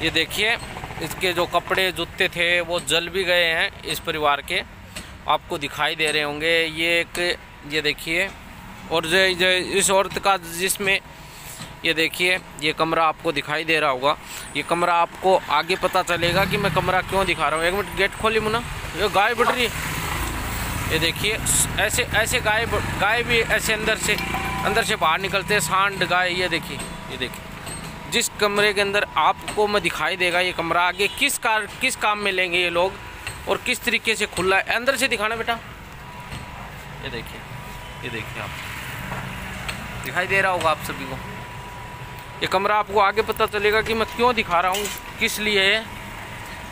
ये देखिए इसके जो कपड़े जूते थे वो जल भी गए हैं इस परिवार के, आपको दिखाई दे रहे होंगे। ये देखिए, और जो इस औरत का जिसमें ये देखिए ये कमरा आपको दिखाई दे रहा होगा। ये कमरा आपको आगे पता चलेगा कि मैं कमरा क्यों दिखा रहा हूँ। एक मिनट गेट खोली मुन्ना, ये गाय बढ़ रही है। ये देखिए ऐसे गाय भी ऐसे अंदर से बाहर निकलते हैं, सांड गाय। ये देखिए जिस कमरे के अंदर आपको मैं दिखाई देगा ये कमरा, आगे किस काम में लेंगे ये लोग और किस तरीके से खुला है। अंदर से दिखाना बेटा। ये देखिए आप दिखाई दे रहा होगा आप सभी को। ये कमरा आपको आगे पता चलेगा कि मैं क्यों दिखा रहा हूँ, किस लिए है।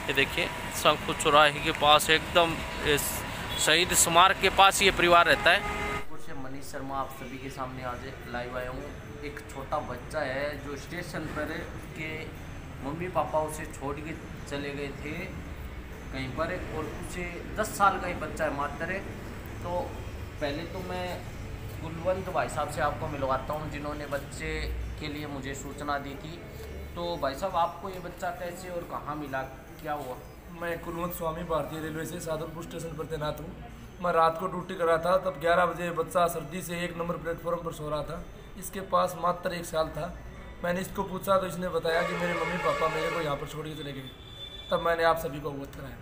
ये देखिए शंखु चौराहे के पास एकदम शहीद स्मारक के पास ये परिवार रहता है। मनीष शर्मा आप सभी के सामने आज लाइव आया हूँ। एक छोटा बच्चा है जो स्टेशन पर के मम्मी पापा उसे छोड़ के चले गए थे कहीं पर, और उसे 10 साल का ही बच्चा है मात्र। तो पहले तो मैं कुलवंत भाई साहब से आपको मिलवाता हूँ जिन्होंने बच्चे के लिए मुझे सूचना दी थी। तो भाई साहब आपको ये बच्चा कैसे और कहाँ मिला, क्या हुआ? मैं कुलवंत स्वामी भारतीय रेलवे से सादुलपुर स्टेशन पर तैनात हूँ। मैं रात को ड्यूटी कर रहा था, तब 11 बजे बच्चा सर्दी से 1 नंबर प्लेटफॉर्म पर सो रहा था। इसके पास मात्र 1 साल था। मैंने इसको पूछा तो इसने बताया कि मेरे मम्मी पापा मेरे को यहाँ पर छोड़ के चले गए। तब मैंने आप सभी को अवगत कराया।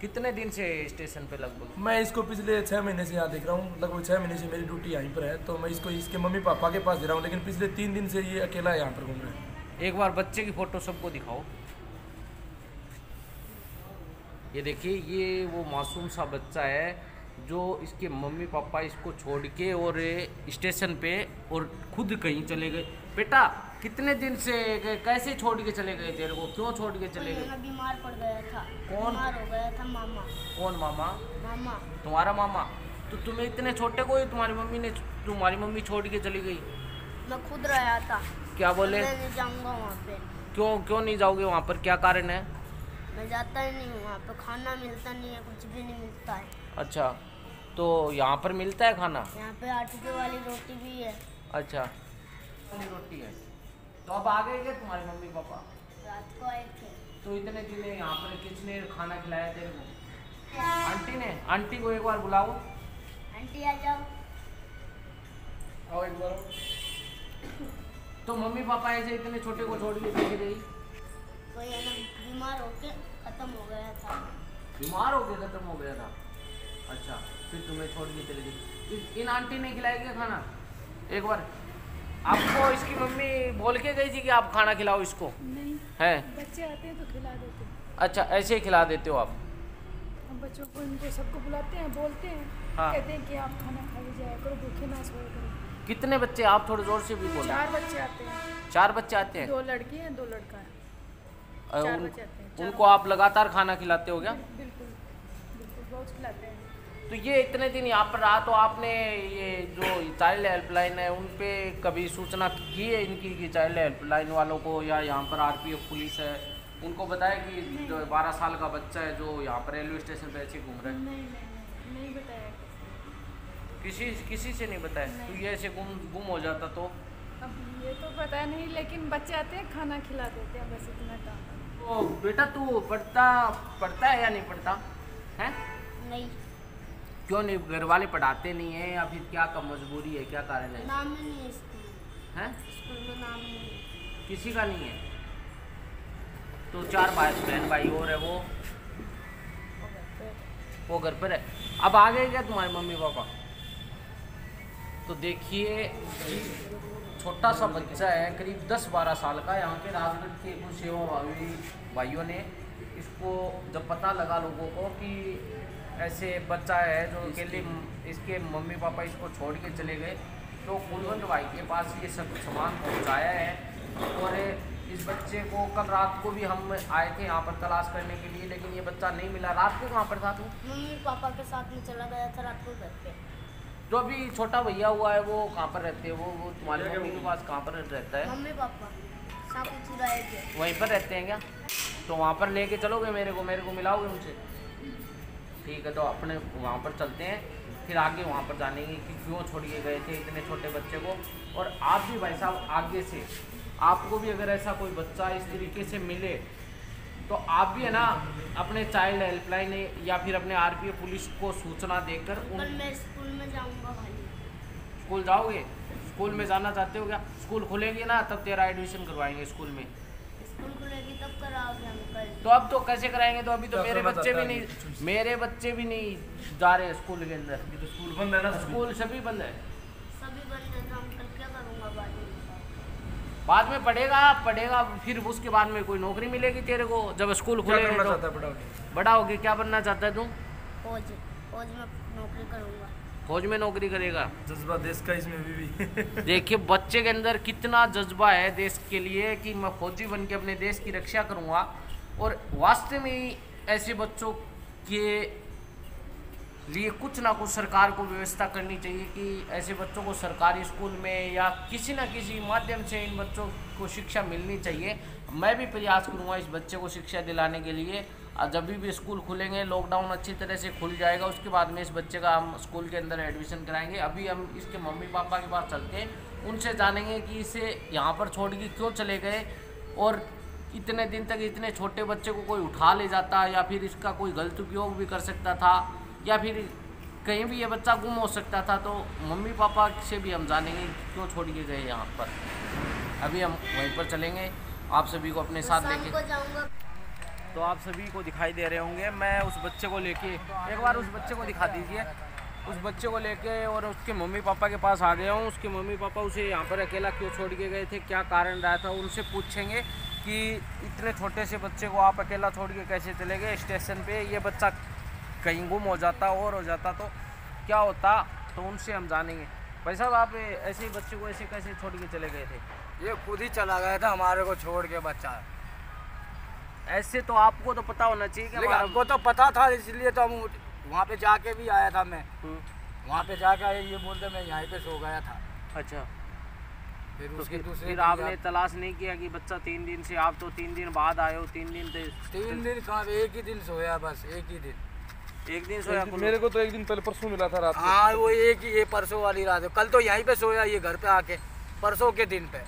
कितने दिन से स्टेशन पे लगभग? मैं इसको पिछले 6 महीने से यहाँ देख रहा हूँ। लगभग 6 महीने से मेरी ड्यूटी यहीं पर है, तो मैं इसको इसके मम्मी पापा के पास दे रहा हूँ, लेकिन पिछले 3 दिन से ये अकेला यहाँ पर घूम रहा है। एक बार बच्चे की फ़ोटो सबको दिखाओ। ये देखिए ये वो मासूम सा बच्चा है जो इसके मम्मी पापा इसको छोड़ के और स्टेशन पे और खुद कहीं चले गए। बेटा कितने दिन से कैसे छोड़ के चले गए तेरे को, क्यों छोड़ के चले गए? मैं बीमार पड़ गया था। कौन बीमार हो गया था? मामा। कौन मामा? मामा। तुम्हारा मामा? तो तुम्हें इतने छोटे को ही तुम्हारी मम्मी छोड़ के चली गई? मैं खुद रहा था। क्या बोले? मैं नहीं जाऊंगा वहाँ पे। क्यों नहीं जाओगे वहाँ पर, क्या कारण है? मैं जाता ही नहीं हूँ वहाँ पे, खाना मिलता नहीं है, कुछ भी नहीं मिलता है। अच्छा, तो यहाँ पर मिलता है खाना? यहाँ पे आटे वाली रोटी भी है। अच्छा वाली रोटी है। तो अब आ गए क्या तुम्हारे मम्मी पापा? रात को आए थे। तो इतने दिन यहाँ पर किसने खाना खिलाया तेरे को? आंटी ने? आंटी को एक बार बुलाओ। आंटी आ जाओ। आओ एक बार। तो मम्मी पापा ऐसे इतने छोटे को छोड़ के चले गई? कोई है ना बीमार होके खत्म हो गया था। बीमार होके खत्म हो गया था? अच्छा, फिर तुम्हें छोड़ के चले गई। इन आंटी ने खिलाया क्या खाना? एक बार आपको इसकी मम्मी बोल के गई थी कि आप खाना खिलाओ इसको? नहीं है बच्चे आते हैं तो खिला देते हैं। अच्छा, ऐसे ही खिला देते हो आप? हम बच्चों को इनको सबको बुलाते हैं, बोलते हैं। हाँ। कहते हैं कि आप खाना खा लीजिए करो, भूखे ना सोया करो। कितने बच्चे? आप थोड़े जोर से भी बोलो। 4 बच्चे आते हैं। 4 बच्चे आते हैं? 2 लड़की हैं 2 लड़का है। 4 बच्चे आते हैं। उनको आप लगातार खाना खिलाते हो क्या? बिल्कुल बिल्कुल रोज खिलाते हैं। तो ये इतने दिन यहाँ पर रहा, तो आपने ये जो चाइल्ड हेल्पलाइन है उन पे कभी सूचना की है इनकी कि चाइल्ड हेल्पलाइन वालों को, या यहाँ पर आरपीएफ पुलिस है उनको बताया कि जो 12 साल का बच्चा है जो यहाँ पर रेलवे स्टेशन पे ऐसे घूम रहा है? नहीं बताया किसी से नहीं बताया? तो ये ऐसे गुम हो जाता तो? अब ये तो पता नहीं, लेकिन बच्चे आते हैं खाना खिला देते हैं, बस इतना काम। तो बेटा तू पढ़ता है या नहीं पढ़ता है? नहीं। क्यों नहीं? घर वाले पढ़ाते नहीं है या फिर क्या का मजबूरी है, क्या कारण है? नाम ही नहीं है स्कूल। हैं? स्कूल में नाम नहीं है। किसी का नहीं है? तो 4 बहन भाई और है वो घर पर है। अब आ गए क्या तुम्हारे मम्मी पापा? तो देखिए छोटा सा बच्चा है करीब 10-12 साल का, यहाँ के राजगढ़ के कुछ सेवाभावी भाइयों ने इसको जब पता लगा लोगों को कि ऐसे बच्चा है जो अकेले इसके मम्मी पापा इसको छोड़ के चले गए, तो कुलवंत भाई के पास ये सब सामान पहुँचाया है। और इस बच्चे को कल रात को भी हम आए थे यहाँ पर तलाश करने के लिए, लेकिन ये बच्चा नहीं मिला। रात को कहाँ पर था तू? मम्मी पापा के साथ में चला गया था रात को घर पे। जो अभी छोटा भैया हुआ है वो कहाँ पर रहते हैं? वो तुम्हारी मम्मी के पास कहाँ पर रहता है? मम्मी पापा सापुचुरा है, वहीं पर रहते हैं क्या? तो वहाँ पर लेके चलोगे मेरे को मिलाओगे उनसे? ठीक है, तो अपने वहाँ पर चलते हैं, फिर आगे वहाँ पर जानेंगे कि क्यों छोड़ के गए थे इतने छोटे बच्चे को। और आप भी भाई साहब आगे से आपको भी अगर ऐसा कोई बच्चा इस तरीके से मिले तो आप भी है ना अपने चाइल्ड हेल्पलाइन या फिर अपने आरपीएफ पुलिस को सूचना देकर कल मैं स्कूल में जाऊंगा भाई। स्कूल जाओगे? स्कूल में जाना चाहते हो क्या? स्कूल खुलेगी ना तब तेरा एडमिशन करवाएंगे स्कूल में। स्कूल खुलेगी तब कराओगे अंकल। तो अब तो कैसे कराएंगे? तो अभी तो मेरे बच्चे भी नहीं जा रहे स्कूल के अंदर। ये तो स्कूल बंद है ना, स्कूल सभी बंद है। सभी बंद है तो अंकल क्या करूँगा बाद में पढ़ेगा फिर उसके बाद में कोई नौकरी मिलेगी तेरे को जब स्कूल खुलेगा। क्या करना तो चाहता है बड़ा होके क्या बनना चाहता है तू? फौज में नौकरी करूँगा। फौज में नौकरी करेगा? जज्बा देश का इसमें भी देखिए बच्चे के अंदर कितना जज्बा है देश के लिए कि मैं फौजी बन के अपने देश की रक्षा करूँगा। और वास्तव में ही ऐसे बच्चों के लिए कुछ ना कुछ सरकार को व्यवस्था करनी चाहिए कि ऐसे बच्चों को सरकारी स्कूल में या किसी न किसी माध्यम से इन बच्चों को शिक्षा मिलनी चाहिए। मैं भी प्रयास करूँगा इस बच्चे को शिक्षा दिलाने के लिए। जब भी स्कूल खुलेंगे, लॉकडाउन अच्छी तरह से खुल जाएगा, उसके बाद में इस बच्चे का हम स्कूल के अंदर एडमिशन कराएंगे। अभी हम इसके मम्मी पापा के पास चलते हैं, उनसे जानेंगे कि इसे यहाँ पर छोड़ के क्यों चले गए और इतने दिन तक इतने छोटे बच्चे को कोई उठा ले जाता या फिर इसका कोई गलत उपयोग भी कर सकता था या फिर कहीं भी ये बच्चा गुम हो सकता था। तो मम्मी पापा से भी हम जानेंगे क्यों छोड़ के गए यहाँ पर। अभी हम वहीं पर चलेंगे, आप सभी को अपने साथ लेके। तो आप सभी को दिखाई दे रहे होंगे, मैं उस बच्चे को लेके एक बार उस बच्चे को दिखा दीजिए। उस बच्चे को लेके और उसके मम्मी पापा के पास आ गया हूँ। उसके मम्मी पापा उसे यहाँ पर अकेला क्यों छोड़ के गए थे, क्या कारण रहा था, उनसे पूछेंगे कि इतने छोटे से बच्चे को आप अकेला छोड़ के कैसे चले गए स्टेशन पे। ये बच्चा कहीं गुम हो जाता और हो जाता तो क्या होता, तो उनसे हम जानेंगे। भाई साहब आप ऐसे ही बच्चे को ऐसे कैसे छोड़ के चले गए थे? ये खुद ही चला गया था हमारे को छोड़ के बच्चा। ऐसे तो आपको तो पता होना चाहिए कि हमको तो पता था, इसलिए तो हम वहाँ पे जाके भी आया था। मैं वहाँ पे जाके आया, ये बोलते मैं यहीं पे सो गया था। अच्छा, फिर तो उसके दूसरे फिर आपने तलाश नहीं किया कि बच्चा 3 दिन से, आप तो 3 दिन बाद आए हो। 3 दिन कहाँ, एक ही दिन सोया, बस एक दिन सोया। मेरे को तो एक दिन पहले परसों मिला था रात को। हाँ वो एक ही, ये परसों वाली रात है। कल तो यहीं पे सोया ये घर पे आके, परसों के दिन पे।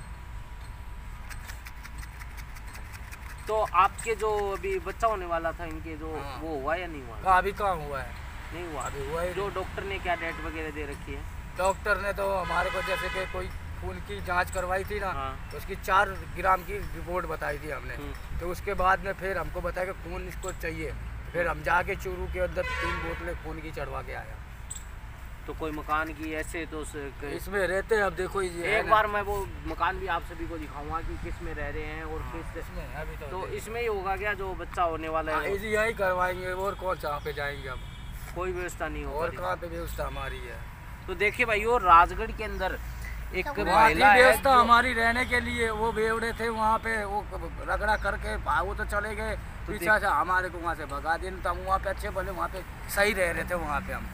तो आपके जो अभी बच्चा होने वाला था इनके जो वो हुआ या नहीं हुआ? अभी कहाँ हुआ है? नहीं हुआ। अभी हुआ है। जो डॉक्टर ने क्या डेट वगैरह दे रखी है? डॉक्टर ने तो हमारे को जैसे कि कोई खून की जांच करवाई थी ना, तो उसकी 4 ग्राम की रिपोर्ट बताई थी हमने। तो उसके बाद में फिर हमको बताया कि खून इसको चाहिए। फिर हम जाके चूरू के अंदर 3 बोतलें खून की चढ़वा के आया। तो कोई मकान की ऐसे तो इसमें रहते हैं। अब देखो ये एक बार मैं वो मकान भी आप सभी को दिखाऊंगा कि किस में रह रहे हैं और किस इसमें अभी तो इसमें ही होगा क्या जो बच्चा होने वाला है? यही करवाएंगे और कौन सा पे जाएंगे अब? कोई व्यवस्था नहीं होगी। और कहाँ पे व्यवस्था हमारी है? तो देखिए भाई, वो राजगढ़ के अंदर एक महिला व्यवस्था हमारी रहने के लिए, वो बेवड़े थे वहाँ पे, वो रगड़ा करके वो तो चले गए पीछा से, हमारे को वहाँ से भगा दिए। तो हम वहाँ पे अच्छे भले वहाँ पे सही रह रहे थे वहाँ पे हम।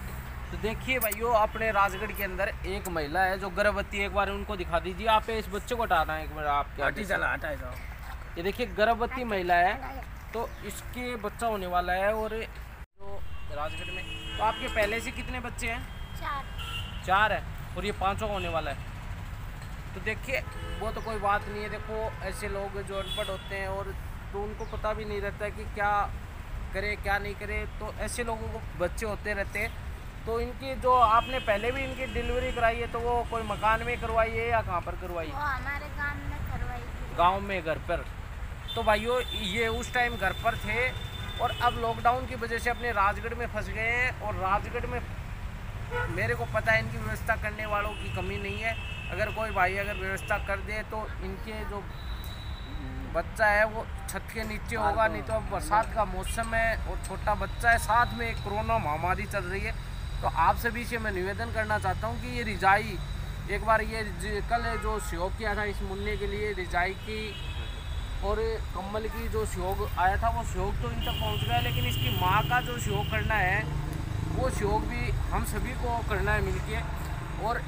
तो देखिए भाइयों, अपने राजगढ़ के अंदर एक महिला है जो गर्भवती। एक बार उनको दिखा दीजिए। आप इस बच्चे को हटाना है एक बार, आप क्या हटाए जाओ। ये देखिए गर्भवती महिला है, तो इसके बच्चा होने वाला है। और जो राजगढ़ में, तो आपके पहले से कितने बच्चे हैं? 4 है और ये 5वां होने वाला है। तो देखिए वो तो कोई बात नहीं है। देखो ऐसे लोग जो अनपढ़ होते हैं और तो उनको पता भी नहीं रहता कि क्या करे क्या नहीं करे, तो ऐसे लोगों को बच्चे होते रहते हैं। तो इनकी जो आपने पहले भी इनकी डिलीवरी कराई है, तो वो कोई मकान में करवाई है या कहाँ पर करवाई? वो हमारे गांव में करवाई थी। गाँव में, घर पर। तो भाइयों ये उस टाइम घर पर थे और अब लॉकडाउन की वजह से अपने राजगढ़ में फंस गए हैं। और राजगढ़ में मेरे को पता है इनकी व्यवस्था करने वालों की कमी नहीं है। अगर कोई भाई अगर व्यवस्था कर दे तो इनके जो बच्चा है वो छत के नीचे होगा। नहीं तो अब बरसात का मौसम है और छोटा बच्चा है, साथ में एक कोरोना महामारी चल रही है। तो आप सभी से मैं निवेदन करना चाहता हूँ कि ये रिजाई एक बार ये कल जो सहयोग किया था इस मुन्ने के लिए, रिजाई की और कम्बल की जो सहयोग आया था, वो सहयोग तो इन तक पहुँच गया। लेकिन इसकी माँ का जो सहयोग करना है वो सहयोग भी हम सभी को करना है मिलके। और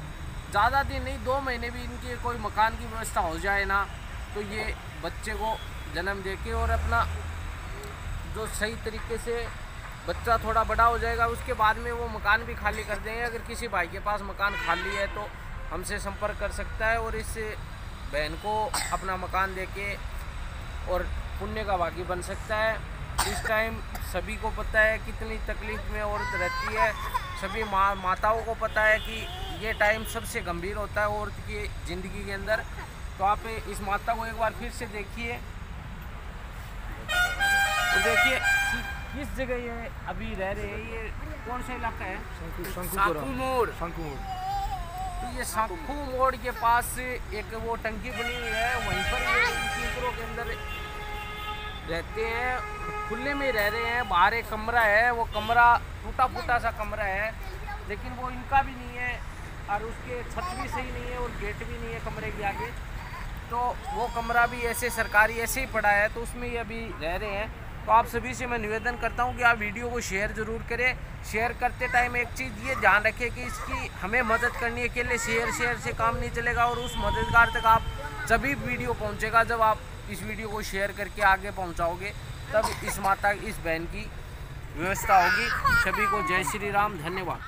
ज़्यादा दिन नहीं, 2 महीने भी इनके कोई मकान की व्यवस्था हो जाए ना, तो ये बच्चे को जन्म देके और अपना जो सही तरीके से बच्चा थोड़ा बड़ा हो जाएगा, उसके बाद में वो मकान भी खाली कर देंगे। अगर किसी भाई के पास मकान खाली है तो हमसे संपर्क कर सकता है और इस बहन को अपना मकान देके और पुण्य का भागी बन सकता है। इस टाइम सभी को पता है कितनी तकलीफ में औरत रहती है, सभी माताओं को पता है कि ये टाइम सबसे गंभीर होता है औरत की ज़िंदगी के अंदर। तो आप इस माता को एक बार फिर से देखिए, तो देखिए किस जगह ये अभी रह रहे हैं। ये कौन सा इलाका है? शंकु मोड़। तो ये शंकु मोड़ के पास एक वो टंकी बनी हुई है, वहीं पर ये कीचड़ों के अंदर रहते हैं, खुले में रह रहे हैं। बाहर एक कमरा है, वो कमरा टूटा फूटा सा कमरा है, लेकिन वो इनका भी नहीं है और उसके छत भी सही नहीं है और गेट भी नहीं है कमरे के आगे। तो वो कमरा भी ऐसे सरकारी ऐसे ही पड़ा है, तो उसमें ये अभी रह रहे हैं। तो आप सभी से मैं निवेदन करता हूँ कि आप वीडियो को शेयर ज़रूर करें। शेयर करते टाइम एक चीज़ ये ध्यान रखें कि इसकी हमें मदद करनी है, अकेले शेयर से काम नहीं चलेगा और उस मददगार तक आप जभी वीडियो पहुँचेगा जब आप इस वीडियो को शेयर करके आगे पहुँचाओगे, तब इस बहन की व्यवस्था होगी। सभी को जय श्री राम, धन्यवाद।